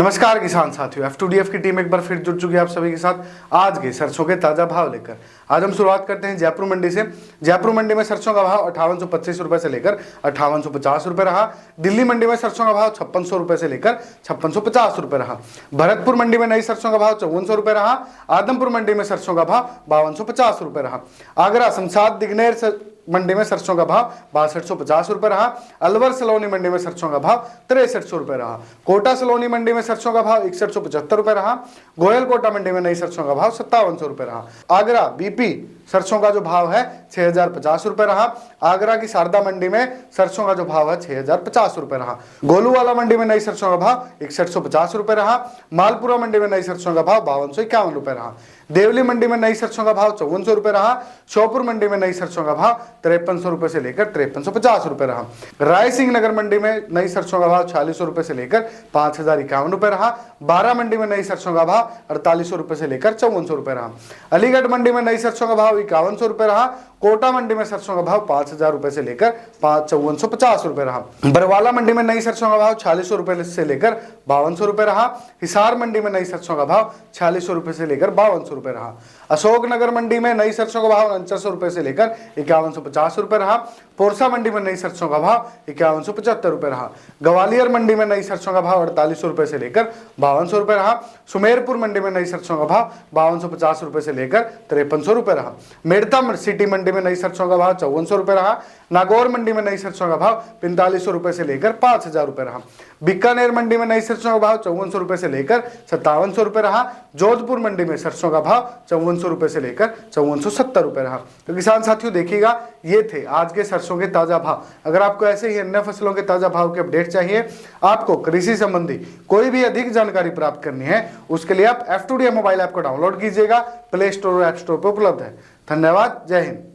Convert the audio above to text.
नमस्कार किसान साथियों, F2DF की टीम एक बार फिर जुड़ चुकी है आप सभी के साथ आज के सरसों के ताजा भाव लेकर। आज हम शुरुआत करते हैं जयपुर मंडी से। जयपुर मंडी में सरसों का भाव 5825 रुपए से लेकर 5850 रुपए रहा। दिल्ली मंडी में सरसों का भाव 5600 रुपए से लेकर 5650 रुपए रहा। भरतपुर मंडी में नई सरसों का भाव 5400 रुपए रहा। आदमपुर मंडी में सरसों का भाव 5250 रुपए रहा। आगरा शमशाद दिग्नेर मंडी में सरसों का भाव 6250 रुपए रहा। अलवर सलोनी मंडी में सरसों का भाव 6300 रुपए रहा। कोटा सलोनी मंडी में सरसों का भाव 6175 रुपए रहा। गोयल कोटा मंडी में नई सरसों का भाव 5700 रुपए रहा। आगरा बीपी सरसों का जो भाव है 6050 रुपए रहा। आगरा की शारदा मंडी में सरसों का जो भाव है 6050 रुपए रहा। गोलूवाला मंडी में नई सरसों का भाव 6150 रुपए रहा। मालपुरा मंडी में नई सरसों का भाव 5251 रुपए रहा। देवली मंडी में नई सरसों का भाव 5400 रुपए रहा। श्योपुर मंडी में नई सरसों का भाव 5300 रुपए से लेकर 5350 रुपए रहा। राय सिंह नगर मंडी में नई सरसों का भाव 4600 रुपए से लेकर 5051 रुपए रहा। बारा मंडी में नई सरसों का भाव 4800 रुपए से लेकर 5400 रुपए रहा। अलीगढ़ मंडी में नई सरसों का भाव 5100 रुपए रहा। कोटा मंडी में सरसों का भाव 5000 रुपए से लेकर 5450 रुपए रहा। बरवाला मंडी में नई सरसों का भाव 4600 रुपए से लेकर 5200 रुपए रहा। हिसार मंडी में नई सरसों का भाव 4600 रुपए से लेकर 5200 रुपए रहा। अशोकनगर मंडी में नई सरसों का भाव 4900 रुपए से लेकर 5150 रुपए रहा। पोरसा मंडी में नई सरसों का भाव 5175 रुपए रहा। ग्वालियर मंडी में नई सरसों का भाव 4800 रुपए से लेकर 5200 रुपए रहा। सुमेरपुर मंडी में नई सरसों का भाव 5250 रुपए से लेकर 5300 रुपए रहा। मेड़ता सिटी मंडी में नई सरसों का भाव 5400 रुपए रहा। नागौर मंडी में नई सरसों का भाव 4500 रुपए से लेकर 5000 रुपए रहा। बीकानेर मंडी में नई सरसों का भाव 5400 रुपए से लेकर 5700 रुपए रहा। जोधपुर मंडी में सरसों का भाव 5400 रुपए से लेकर 5470 रुपए रहा। तो किसान साथियों देखिएगा, ये थे आज के सरसों के ताजा भाव। अगर आपको ऐसे ही अन्य फसलों के ताजा भाव के अपडेट चाहिए, आपको कृषि संबंधी कोई भी अधिक जानकारी प्राप्त करनी है, उसके लिए आप F2DF मोबाइल ऐप को डाउनलोड कीजिएगा। प्ले स्टोर और ऐप स्टोर पर उपलब्ध है। धन्यवाद। जय हिंद।